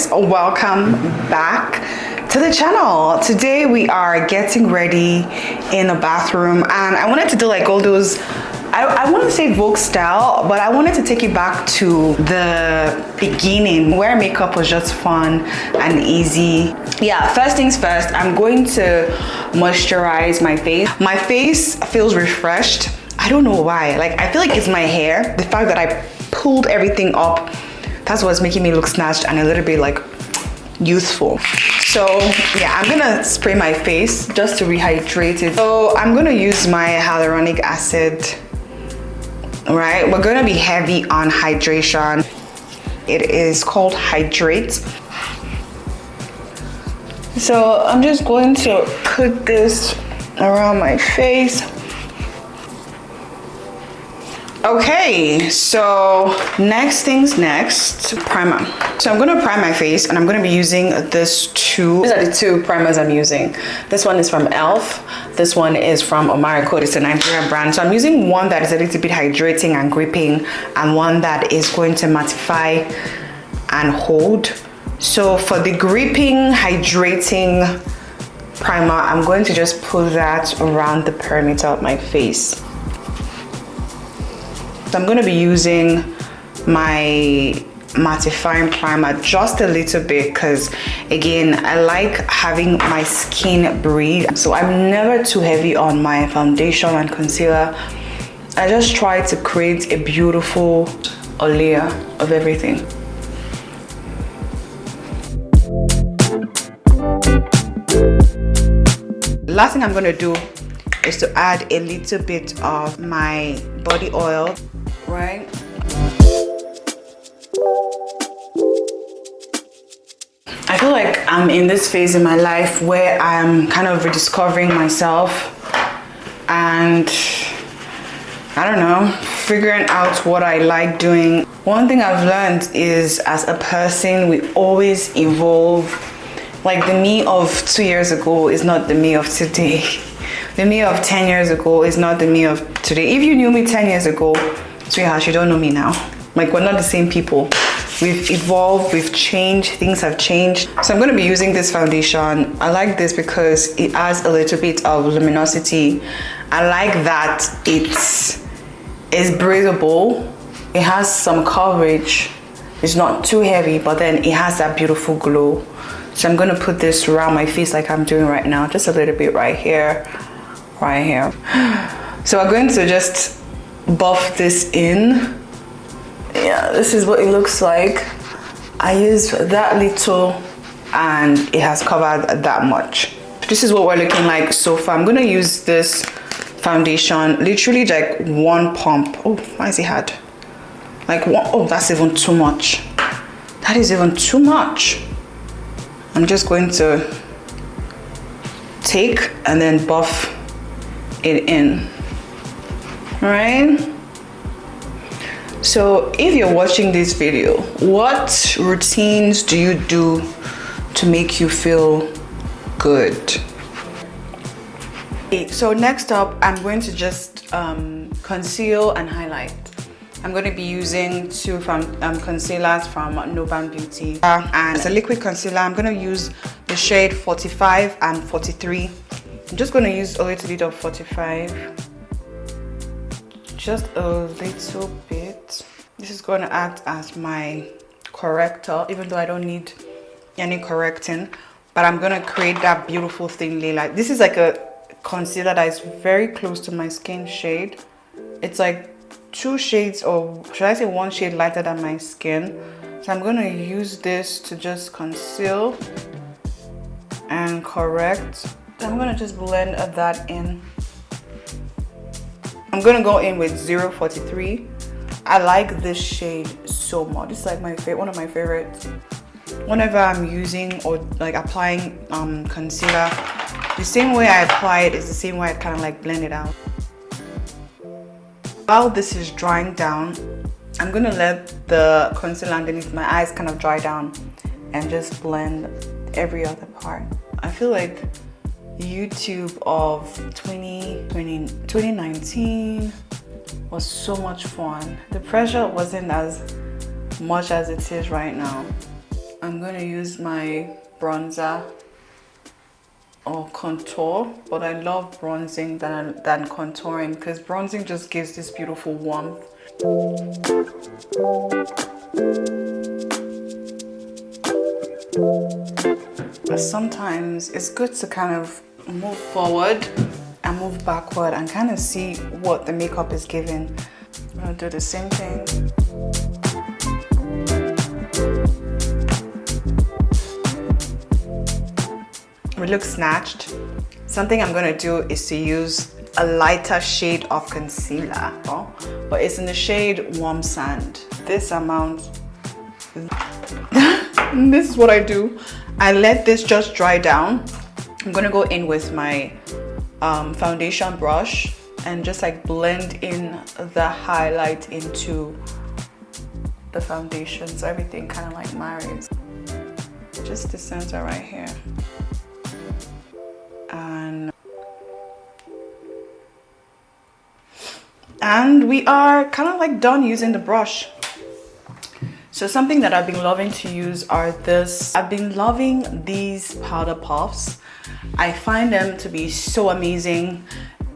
guys, welcome back to the channel. Today we are getting ready in a bathroom, and I wanted to do like all those, I want to say Vogue style, but I wanted to take it back to the beginning where makeup was just fun and easy. Yeah, first things first, I'm going to moisturize my face. My face feels refreshed. I don't know why. Like, I feel like it's my hair. The fact that I pulled everything up, that's what's making me look snatched and a little bit like youthful. So yeah, I'm gonna spray my face just to rehydrate it. So I'm gonna use my hyaluronic acid. All right, we're gonna be heavy on hydration. It is called Hydrate. So I'm just going to put this around my face. Okay, so next things next, primer. So I'm gonna prime my face, and I'm gonna be using these are the two primers I'm using. This one is from e.l.f. This one is from Omoricode. It's a Nigerian brand. So I'm using one that is a little bit hydrating and gripping, and one that is going to mattify and hold. So for the gripping, hydrating primer, I'm going to just put that around the perimeter of my face. So I'm going to be using my mattifying primer just a little bit because, again, I like having my skin breathe. So I'm never too heavy on my foundation and concealer. I just try to create a beautiful layer of everything. The last thing I'm going to do is to add a little bit of my body oil. Right? I feel like I'm in this phase in my life where I'm kind of rediscovering myself and I don't know, figuring out what I like doing. One thing I've learned is, as a person, we always evolve. Like, the me of 2 years ago is not the me of today. The me of 10 years ago is not the me of today. If you knew me 10 years ago, sweetheart, you don't know me now. Like, we're not the same people. We've evolved, we've changed, things have changed. So I'm going to be using this foundation. I like this because it adds a little bit of luminosity. I like that it's breathable. It has some coverage. It's not too heavy, but then it has that beautiful glow. So I'm going to put this around my face like I'm doing right now. Just a little bit right here, right here. So I'm going to just buff this in. Yeah, this is what it looks like. I used that little and it has covered that much. This is what we're looking like so far. I'm gonna use this foundation literally like one pump. Oh, why is it hard? Like one, oh, that's even too much. That is even too much. I'm just going to take and then buff it in. Right? So if you're watching this video, what routines do you do to make you feel good? Okay, so next up, I'm going to just conceal and highlight. I'm going to be using two concealers from Noban Beauty. And as a liquid concealer, I'm going to use the shade 45 and 43. I'm just going to use a little bit of 45. Just a little bit. This is going to act as my corrector, even though I don't need any correcting, but I'm going to create that beautiful thin layer. This is like a concealer that is very close to my skin shade. It's like 2 shades, or should I say 1 shade lighter than my skin. So I'm going to use this to just conceal and correct. I'm going to just blend that in. I'm gonna go in with 043. I like this shade so much. It's like one of my favorites. Whenever I'm using or like applying concealer, the same way I apply it is the same way I kind of like blend it out. While this is drying down, I'm gonna let the concealer underneath my eyes kind of dry down and just blend every other part. I feel like YouTube of 2019 was so much fun. The pressure wasn't as much as it is right now. I'm going to use my bronzer or contour, but I love bronzing than contouring because bronzing just gives this beautiful warmth. Sometimes it's good to kind of move forward and move backward and kind of see what the makeup is giving. I'm gonna do the same thing. We look snatched. Something I'm gonna do is to use a lighter shade of concealer, but it's in the shade Warm Sand. This amount. This is what I do. I let this just dry down. I'm gonna go in with my foundation brush and just like blend in the highlight into the foundation so everything kind of like marries. Just the center right here. And we are kind of like done using the brush. So something that I've been loving to use are I've been loving these powder puffs. I find them to be so amazing,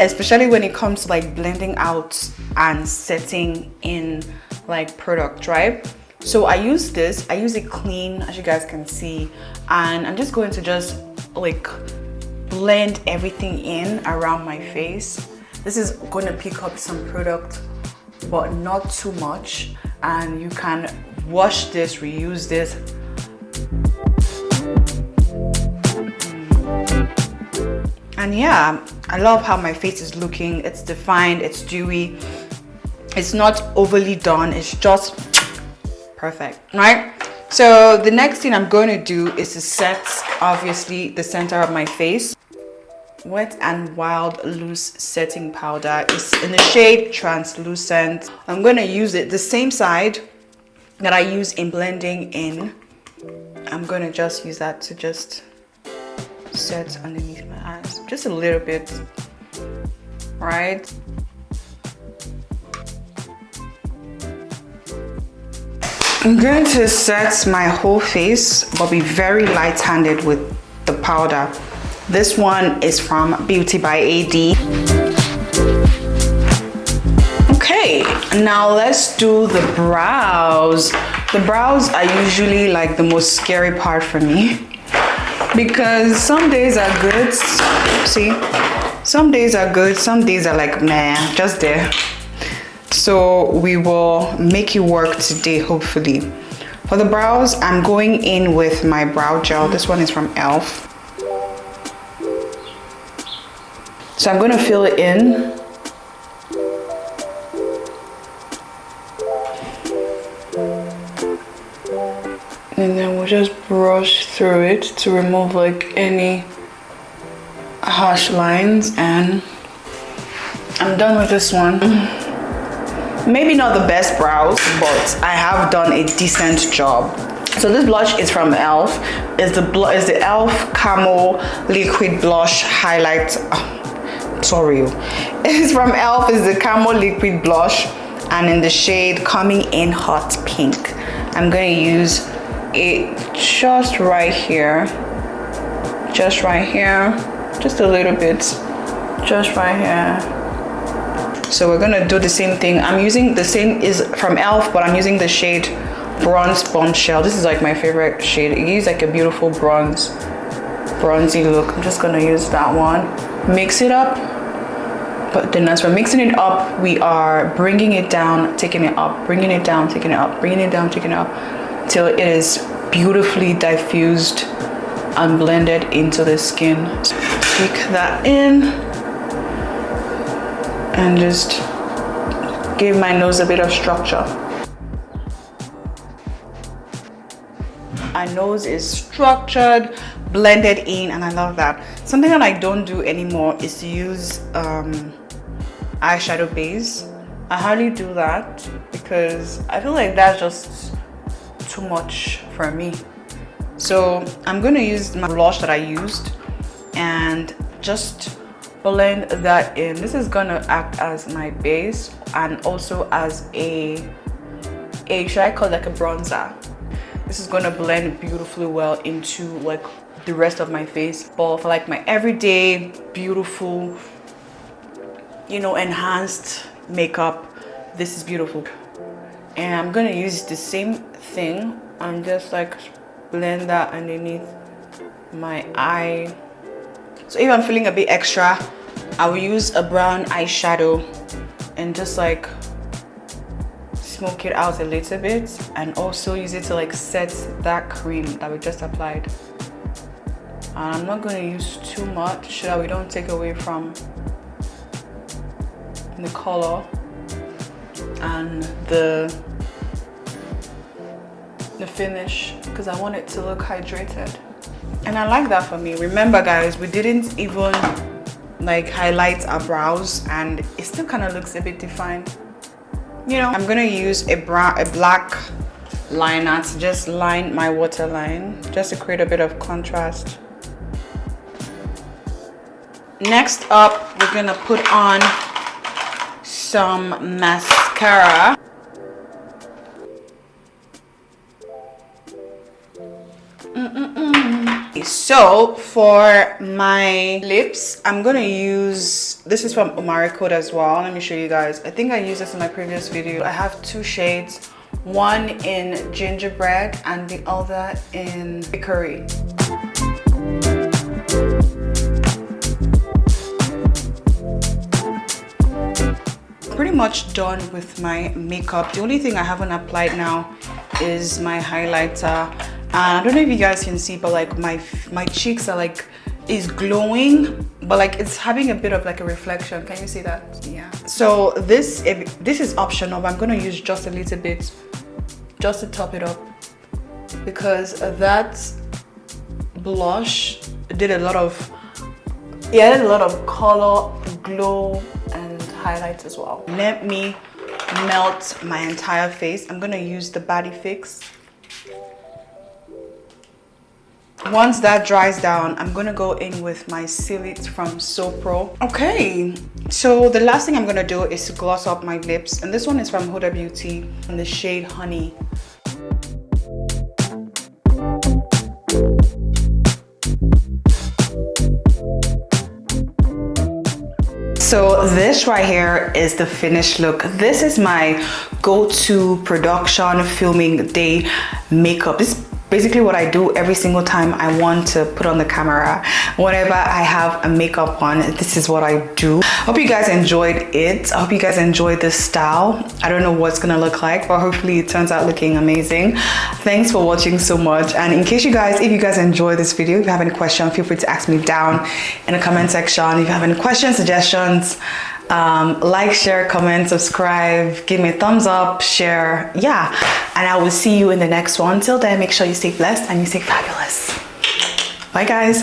especially when it comes to like blending out and setting in like product, right? So I use this, I use it clean, as you guys can see, and I'm just going to just like blend everything in around my face. This is going to pick up some product, but not too much, and you can wash this, reuse this. And yeah, I love how my face is looking. It's defined, it's dewy, it's not overly done, it's just perfect, right? So the next thing I'm going to do is to set, obviously, the center of my face. Wet and Wild Loose Setting Powder is in the shade Translucent. I'm going to use it the same side that I use in blending in. I'm going to just use that to just set underneath my eyes, just a little bit, right? I'm going to set my whole face, but be very light-handed with the powder. This one is from Beauty by AD. Okay, now let's do the brows. The brows are usually like the most scary part for me because some days are good, see? Some days are good, some days are like, nah, just there. So we will make it work today, hopefully. For the brows, I'm going in with my brow gel. This one is from e.l.f. So I'm going to fill it in. And then we'll just brush through it to remove like any harsh lines, and I'm done with this one. Maybe not the best brows, but I have done a decent job. So this blush is from e.l.f. It's the e.l.f. Camo Liquid Blush Highlight. It's from e.l.f. It's the Camo Liquid Blush, and in the shade Coming In Hot Pink. I'm going to use it just right here, just a little bit, just right here. So we're gonna do the same thing. I'm using the same, is from e.l.f., but I'm using the shade Bronze Bombshell. This is like my favorite shade. It gives like a beautiful bronzy look. I'm just gonna use that one. Mix it up. But then as we're mixing it up, we are bringing it down, taking it up, bringing it down, taking it up, bringing it down, taking it up, till it is beautifully diffused and blended into the skin. Take that in and just give my nose a bit of structure. My nose is structured, blended in, and I love that. Something that I don't do anymore is to use eyeshadow base. I hardly do that because I feel like that's just too much for me. So I'm going to use my blush that I used and just blend that in. This is going to act as my base and also as a should I call it like a bronzer. This is gonna blend beautifully well into like the rest of my face. But for like my everyday, beautiful, you know, enhanced makeup, this is beautiful. And I'm gonna use the same thing and just like blend that underneath my eye. So if I'm feeling a bit extra, I will use a brown eyeshadow and just like smoke it out a little bit, and also use it to like set that cream that we just applied. And I'm not going to use too much so that we don't take away from the color and the finish, because I want it to look hydrated. And I like that for me. Remember guys, we didn't even like highlight our brows and it still kind of looks a bit defined. You know, I'm gonna use a black liner to just line my waterline, just to create a bit of contrast. Next up, we're gonna put on some mascara. So for my lips, I'm gonna use, this is from Omoricode as well. Let me show you guys. I think I used this in my previous video. I have two shades, one in gingerbread and the other in hickory. Pretty much done with my makeup. The only thing I haven't applied now is my highlighter. I don't know if you guys can see, but like my cheeks are like, is glowing, but like it's having a bit of like a reflection. Can you see that? Yeah. So this is optional, but I'm gonna use just a little bit just to top it up, because that blush did a lot of color, glow, and highlights as well. Let me melt my entire face. I'm gonna use the Body Fix. Once that dries down, I'm gonna go in with my Seal It from So Pro. Okay, so the last thing I'm gonna do is to gloss up my lips, and this one is from Huda Beauty in the shade Honey. So this right here is the finished look. This is my go-to production filming day makeup. This is basically what I do every single time I want to put on the camera. Whenever I have a makeup on, this is what I do. Hope you guys enjoyed it. I hope you guys enjoyed this style. I don't know what it's gonna look like, but hopefully it turns out looking amazing. Thanks for watching so much. And in case if you guys enjoyed this video, if you have any questions, feel free to ask me down in the comment section. If you have any questions, suggestions, like, share, comment, subscribe, give me a thumbs up, share, yeah, and I will see you in the next one. Till then, make sure you stay blessed and you stay fabulous. Bye guys.